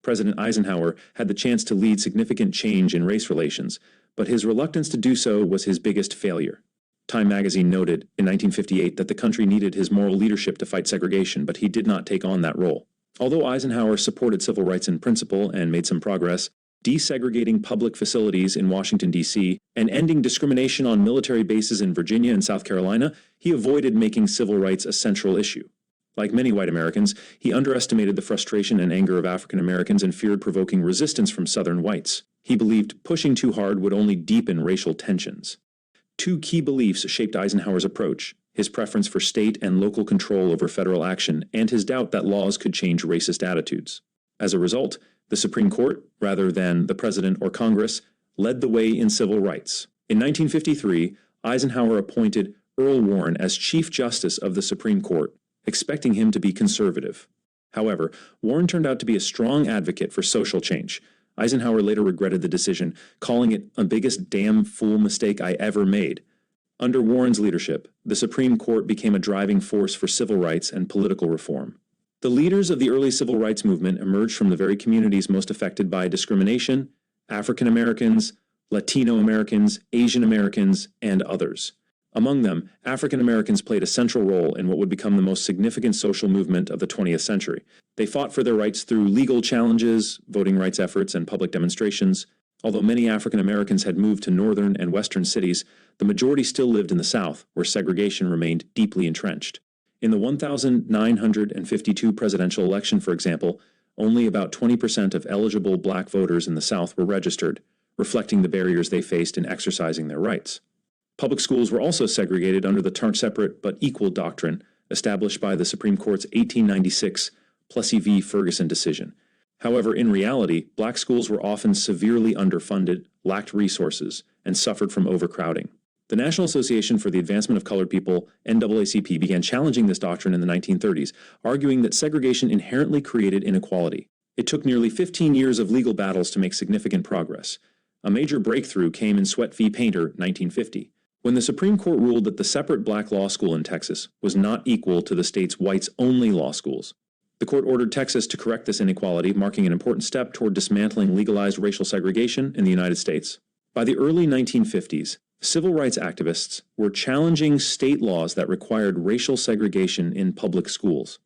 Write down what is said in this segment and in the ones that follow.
President Eisenhower had the chance to lead significant change in race relations, but his reluctance to do so was his biggest failure. Time magazine noted in 1958 that the country needed his moral leadership to fight segregation, but he did not take on that role. Although Eisenhower supported civil rights in principle and made some progress, desegregating public facilities in Washington, D.C., and ending discrimination on military bases in Virginia and South Carolina, he avoided making civil rights a central issue. Like many white Americans, he underestimated the frustration and anger of African Americans and feared provoking resistance from Southern whites. He believed pushing too hard would only deepen racial tensions. Two key beliefs shaped Eisenhower's approach: his preference for state and local control over federal action, and his doubt that laws could change racist attitudes. As a result, the Supreme Court, rather than the President or Congress, led the way in civil rights. In 1953, Eisenhower appointed Earl Warren as Chief Justice of the Supreme Court, expecting him to be conservative. However, Warren turned out to be a strong advocate for social change. Eisenhower later regretted the decision, calling it the biggest damn fool mistake I ever made. Under Warren's leadership, the Supreme Court became a driving force for civil rights and political reform. The leaders of the early civil rights movement emerged from the very communities most affected by discrimination: African Americans, Latino Americans, Asian Americans, and others. Among them, African Americans played a central role in what would become the most significant social movement of the 20th century. They fought for their rights through legal challenges, voting rights efforts, and public demonstrations. Although many African Americans had moved to northern and western cities, the majority still lived in the South, where segregation remained deeply entrenched. In the 1952 presidential election, for example, only about 20% of eligible black voters in the South were registered, reflecting the barriers they faced in exercising their rights. Public schools were also segregated under the separate but equal doctrine established by the Supreme Court's 1896 Plessy v. Ferguson decision. However, in reality, black schools were often severely underfunded, lacked resources, and suffered from overcrowding. The National Association for the Advancement of Colored People, NAACP, began challenging this doctrine in the 1930s, arguing that segregation inherently created inequality. It took nearly 15 years of legal battles to make significant progress. A major breakthrough came in Sweatt v. Painter, 1950, when the Supreme Court ruled that the separate black law school in Texas was not equal to the state's whites-only law schools. The court ordered Texas to correct this inequality, marking an important step toward dismantling legalized racial segregation in the United States. By the early 1950s, civil rights activists were challenging state laws that required racial segregation in public schools.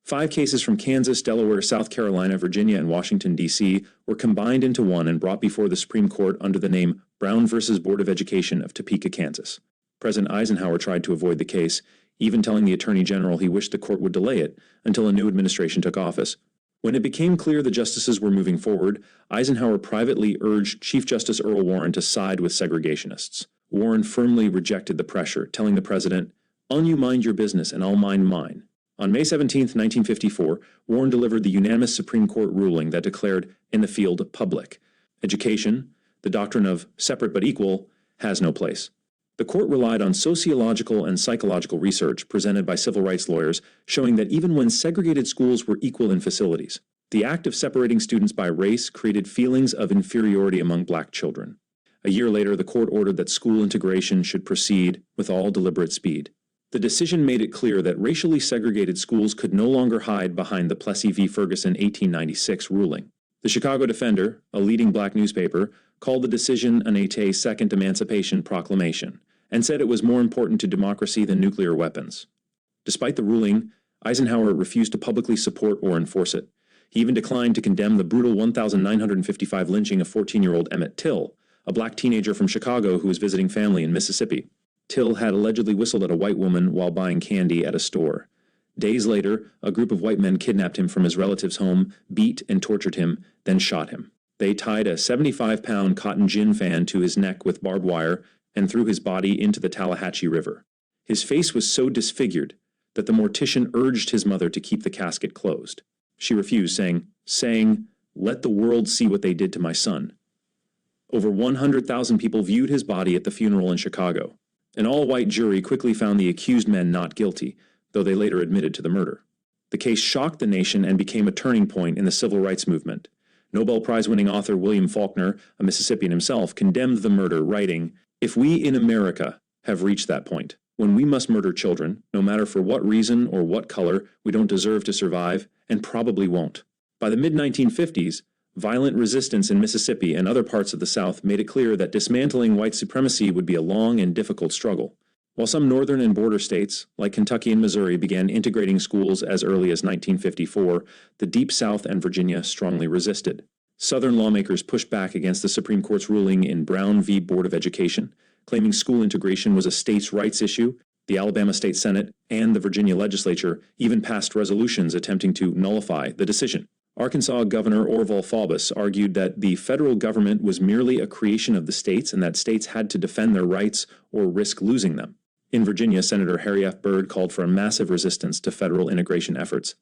5 cases from Kansas, Delaware, South Carolina, Virginia, and Washington, D.C. were combined into one and brought before the Supreme Court under the name Brown v. Board of Education of Topeka, Kansas. President Eisenhower tried to avoid the case, even telling the Attorney General he wished the court would delay it until a new administration took office. When it became clear the justices were moving forward, Eisenhower privately urged Chief Justice Earl Warren to side with segregationists. Warren firmly rejected the pressure, telling the president, "You mind your business and I'll mind mine." On May 17, 1954, Warren delivered the unanimous Supreme Court ruling that declared in the field public education, the doctrine of separate but equal, has no place. The court relied on sociological and psychological research presented by civil rights lawyers, showing that even when segregated schools were equal in facilities, the act of separating students by race created feelings of inferiority among black children. A year later, the court ordered that school integration should proceed with all deliberate speed. The decision made it clear that racially segregated schools could no longer hide behind the Plessy v. Ferguson 1896 ruling. The Chicago Defender, a leading black newspaper, called the decision a Second Emancipation Proclamation, and said it was more important to democracy than nuclear weapons. Despite the ruling, Eisenhower refused to publicly support or enforce it. He even declined to condemn the brutal 1955 lynching of 14-year-old Emmett Till, a black teenager from Chicago who was visiting family in Mississippi. Till had allegedly whistled at a white woman while buying candy at a store. Days later, a group of white men kidnapped him from his relative's home, beat and tortured him, then shot him. They tied a 75-pound cotton gin fan to his neck with barbed wire and threw his body into the Tallahatchie River. His face was so disfigured that the mortician urged his mother to keep the casket closed. She refused, saying, "Let the world see what they did to my son." Over 100,000 people viewed his body at the funeral in Chicago. An all-white jury quickly found the accused men not guilty, though they later admitted to the murder. The case shocked the nation and became a turning point in the civil rights movement. Nobel Prize-winning author William Faulkner, a Mississippian himself, condemned the murder, writing, "If we in America have reached that point, when we must murder children, no matter for what reason or what color, we don't deserve to survive, and probably won't." By the mid-1950s, violent resistance in Mississippi and other parts of the South made it clear that dismantling white supremacy would be a long and difficult struggle. While some northern and border states, like Kentucky and Missouri, began integrating schools as early as 1954, the Deep South and Virginia strongly resisted. Southern lawmakers pushed back against the Supreme Court's ruling in Brown v. Board of Education, claiming school integration was a states' rights issue. The Alabama State Senate and the Virginia legislature even passed resolutions attempting to nullify the decision. Arkansas Governor Orval Faubus argued that the federal government was merely a creation of the states and that states had to defend their rights or risk losing them. In Virginia, Senator Harry F. Byrd called for a massive resistance to federal integration efforts.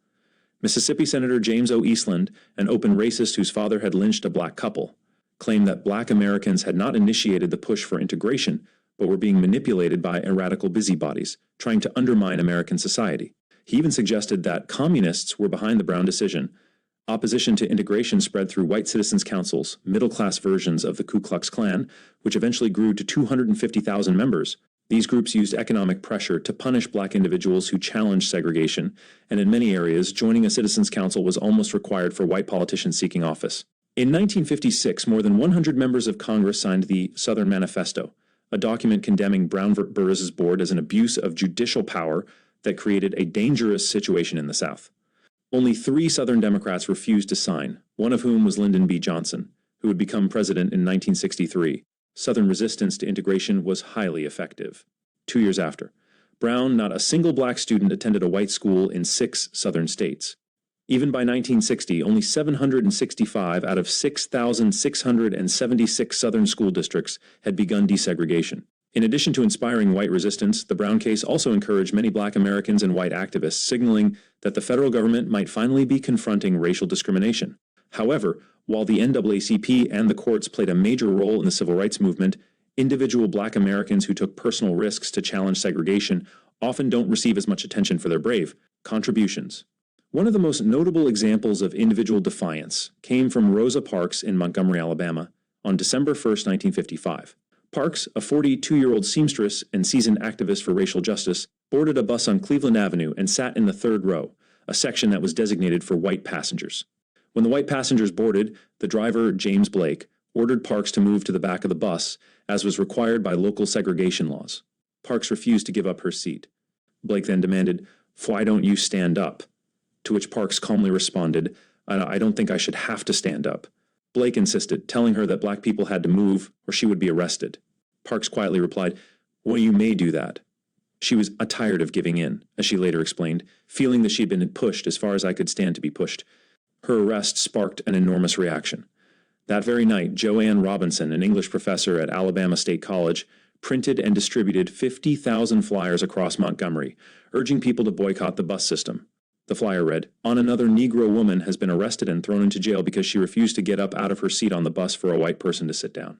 Mississippi Senator James O. Eastland, an open racist whose father had lynched a black couple, claimed that black Americans had not initiated the push for integration, but were being manipulated by radical busybodies, trying to undermine American society. He even suggested that communists were behind the Brown decision. Opposition to integration spread through white citizens' councils, middle-class versions of the Ku Klux Klan, which eventually grew to 250,000 members. These groups used economic pressure to punish black individuals who challenged segregation, and in many areas, joining a citizens' council was almost required for white politicians seeking office. In 1956, more than 100 members of Congress signed the Southern Manifesto, a document condemning Brown v. Burris's board as an abuse of judicial power that created a dangerous situation in the South. Only 3 Southern Democrats refused to sign, one of whom was Lyndon B. Johnson, who would become president in 1963. Southern resistance to integration was highly effective. 2 years after, Brown, not a single black student attended a white school in 6 Southern states. Even by 1960, only 765 out of 6,676 Southern school districts had begun desegregation. In addition to inspiring white resistance, the Brown case also encouraged many black Americans and white activists, signaling that the federal government might finally be confronting racial discrimination. However, while the NAACP and the courts played a major role in the civil rights movement, individual black Americans who took personal risks to challenge segregation often don't receive as much attention for their brave contributions. One of the most notable examples of individual defiance came from Rosa Parks in Montgomery, Alabama, on December 1, 1955. Parks, a 42-year-old seamstress and seasoned activist for racial justice, boarded a bus on Cleveland Avenue and sat in the 3rd row, a section that was designated for white passengers. When the white passengers boarded, the driver, James Blake, ordered Parks to move to the back of the bus, as was required by local segregation laws. Parks refused to give up her seat. Blake then demanded, "Why don't you stand up?" To which Parks calmly responded, "I don't think I should have to stand up." Blake insisted, telling her that black people had to move or she would be arrested. Parks quietly replied, "Well, you may do that." She was tired of giving in, as she later explained, feeling that she had been pushed as far as I could stand to be pushed. Her arrest sparked an enormous reaction. That very night, Joanne Robinson, an English professor at Alabama State College, printed and distributed 50,000 flyers across Montgomery, urging people to boycott the bus system. The flyer read, "On another Negro woman has been arrested and thrown into jail because she refused to get up out of her seat on the bus for a white person to sit down.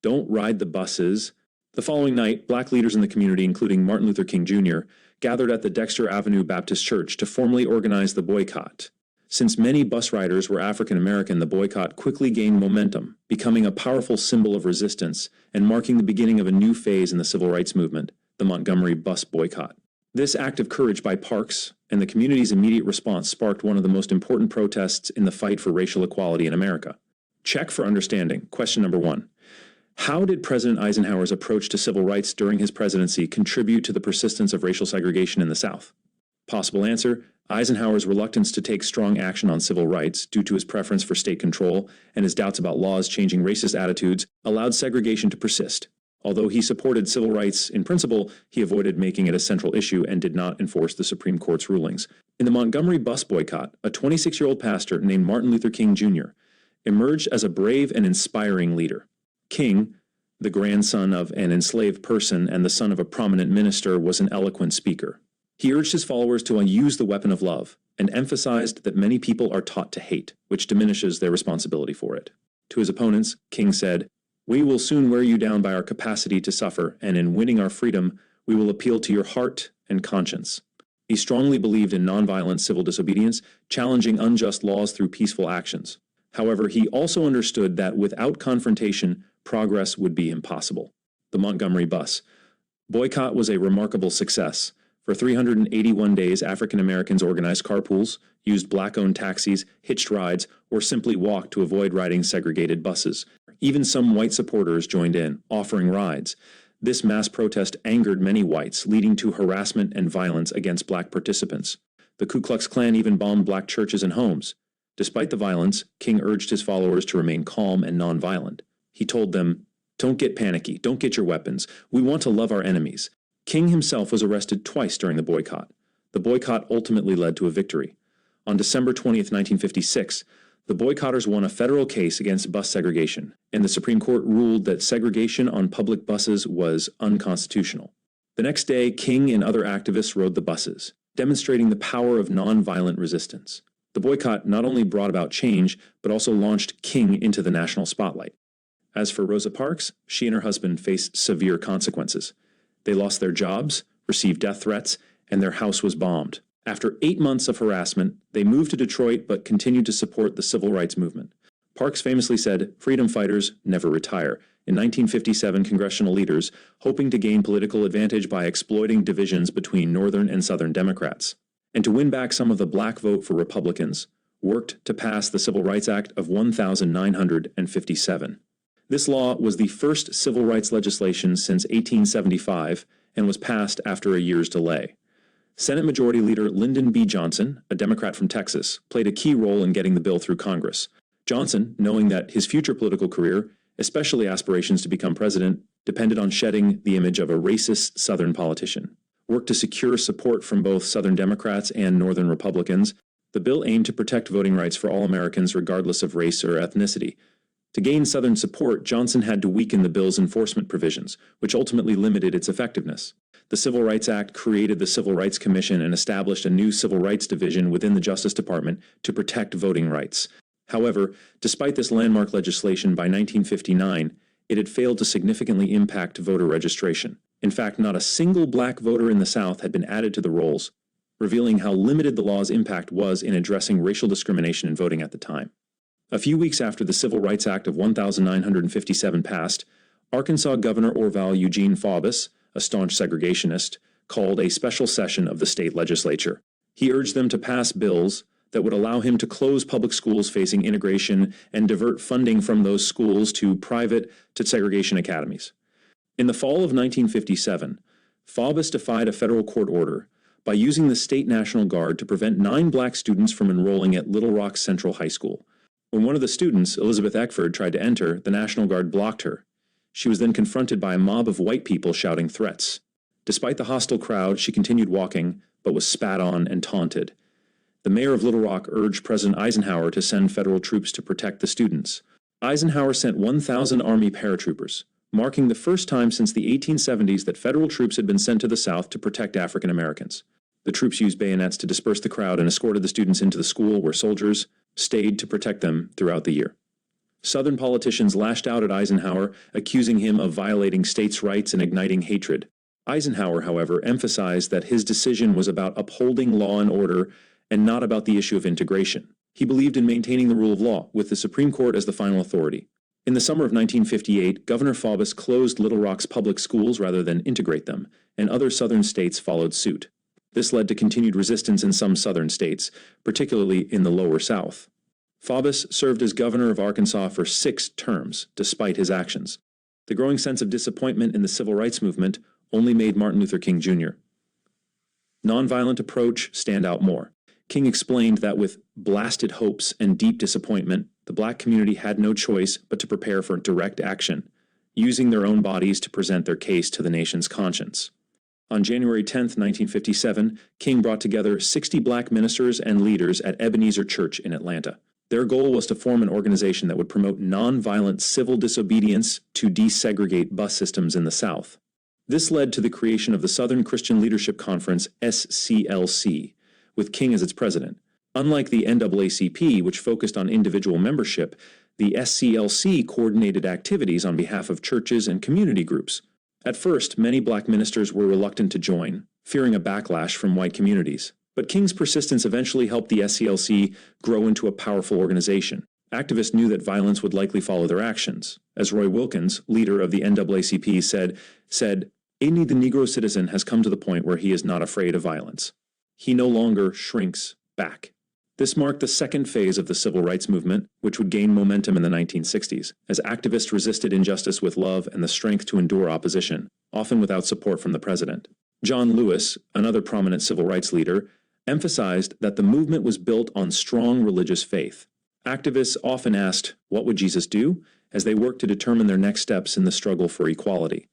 Don't ride the buses." The following night, black leaders in the community, including Martin Luther King Jr., gathered at the Dexter Avenue Baptist Church to formally organize the boycott. Since many bus riders were African American, the boycott quickly gained momentum, becoming a powerful symbol of resistance and marking the beginning of a new phase in the civil rights movement, the Montgomery bus boycott. This act of courage by Parks and the community's immediate response sparked one of the most important protests in the fight for racial equality in America. Check for understanding. Question number 1. How did President Eisenhower's approach to civil rights during his presidency contribute to the persistence of racial segregation in the South? Possible answer: Eisenhower's reluctance to take strong action on civil rights due to his preference for state control and his doubts about laws changing racist attitudes allowed segregation to persist. Although he supported civil rights in principle, he avoided making it a central issue and did not enforce the Supreme Court's rulings. In the Montgomery bus boycott, a 26-year-old pastor named Martin Luther King Jr. emerged as a brave and inspiring leader. King, the grandson of an enslaved person and the son of a prominent minister, was an eloquent speaker. He urged his followers to use the weapon of love and emphasized that many people are taught to hate, which diminishes their responsibility for it. To his opponents, King said, "We will soon wear you down by our capacity to suffer, and in winning our freedom, we will appeal to your heart and conscience." He strongly believed in nonviolent civil disobedience, challenging unjust laws through peaceful actions. However, he also understood that without confrontation, progress would be impossible. The Montgomery bus boycott was a remarkable success. For For 381 days, African Americans organized carpools, used black-owned taxis, hitched rides, or simply walked to avoid riding segregated buses. Even some white supporters joined in, offering rides. This mass protest angered many whites, leading to harassment and violence against black participants. The Ku Klux Klan even bombed black churches and homes. Despite the violence, King urged his followers to remain calm and nonviolent. He told them, "Don't get panicky, don't get your weapons. We want to love our enemies." King himself was arrested twice during the boycott. The boycott ultimately led to a victory. On December 20th, 1956, the boycotters won a federal case against bus segregation, and the Supreme Court ruled that segregation on public buses was unconstitutional. The next day, King and other activists rode the buses, demonstrating the power of nonviolent resistance. The boycott not only brought about change, but also launched King into the national spotlight. As for Rosa Parks, she and her husband faced severe consequences. They lost their jobs, received death threats, and their house was bombed. After 8 months of harassment, they moved to Detroit but continued to support the civil rights movement. Parks famously said, "Freedom fighters never retire." In 1957, congressional leaders, hoping to gain political advantage by exploiting divisions between Northern and Southern Democrats, and to win back some of the black vote for Republicans, worked to pass the Civil Rights Act of 1957. This law was the first civil rights legislation since 1875 and was passed after a year's delay. Senate Majority Leader Lyndon B. Johnson, a Democrat from Texas, played a key role in getting the bill through Congress. Johnson, knowing that his future political career, especially aspirations to become president, depended on shedding the image of a racist Southern politician, worked to secure support from both Southern Democrats and Northern Republicans. The bill aimed to protect voting rights for all Americans regardless of race or ethnicity. To gain Southern support, Johnson had to weaken the bill's enforcement provisions, which ultimately limited its effectiveness. The Civil Rights Act created the Civil Rights Commission and established a new Civil Rights Division within the Justice Department to protect voting rights. However, despite this landmark legislation, by 1959, it had failed to significantly impact voter registration. In fact, not a single black voter in the South had been added to the rolls, revealing how limited the law's impact was in addressing racial discrimination in voting at the time. A few weeks after the Civil Rights Act of 1957 passed, Arkansas Governor Orval Eugene Faubus, a staunch segregationist, called a special session of the state legislature. He urged them to pass bills that would allow him to close public schools facing integration and divert funding from those schools to private segregation academies. In the fall of 1957, Faubus defied a federal court order by using the state National Guard to prevent 9 black students from enrolling at Little Rock Central High School. When one of the students, Elizabeth Eckford, tried to enter, the National Guard blocked her. She was then confronted by a mob of white people shouting threats. Despite the hostile crowd, she continued walking, but was spat on and taunted. The mayor of Little Rock urged President Eisenhower to send federal troops to protect the students. Eisenhower sent 1,000 Army paratroopers, marking the first time since the 1870s that federal troops had been sent to the South to protect African Americans. The troops used bayonets to disperse the crowd and escorted the students into the school, where soldiers stayed to protect them throughout the year. Southern politicians lashed out at Eisenhower, accusing him of violating states' rights and igniting hatred. Eisenhower, however, emphasized that his decision was about upholding law and order and not about the issue of integration. He believed in maintaining the rule of law, with the Supreme Court as the final authority. In the summer of 1958, Governor Faubus closed Little Rock's public schools rather than integrate them, and other southern states followed suit. This led to continued resistance in some southern states, particularly in the lower South. Faubus served as governor of Arkansas for 6 terms, despite his actions. The growing sense of disappointment in the civil rights movement only made Martin Luther King Jr. Nonviolent approach stand out more. King explained that with blasted hopes and deep disappointment, the black community had no choice but to prepare for direct action, using their own bodies to present their case to the nation's conscience. On January 10, 1957, King brought together 60 black ministers and leaders at Ebenezer Church in Atlanta. Their goal was to form an organization that would promote nonviolent civil disobedience to desegregate bus systems in the South. This led to the creation of the Southern Christian Leadership Conference, SCLC, with King as its president. Unlike the NAACP, which focused on individual membership, the SCLC coordinated activities on behalf of churches and community groups. At first, many black ministers were reluctant to join, fearing a backlash from white communities. But King's persistence eventually helped the SCLC grow into a powerful organization. Activists knew that violence would likely follow their actions. As Roy Wilkins, leader of the NAACP, said, Aidni, the Negro citizen, has come to the point where he is not afraid of violence. He no longer shrinks back. This marked the second phase of the civil rights movement, which would gain momentum in the 1960s, as activists resisted injustice with love and the strength to endure opposition, often without support from the president. John Lewis, another prominent civil rights leader, emphasized that the movement was built on strong religious faith. Activists often asked, "What would Jesus do?" as they worked to determine their next steps in the struggle for equality.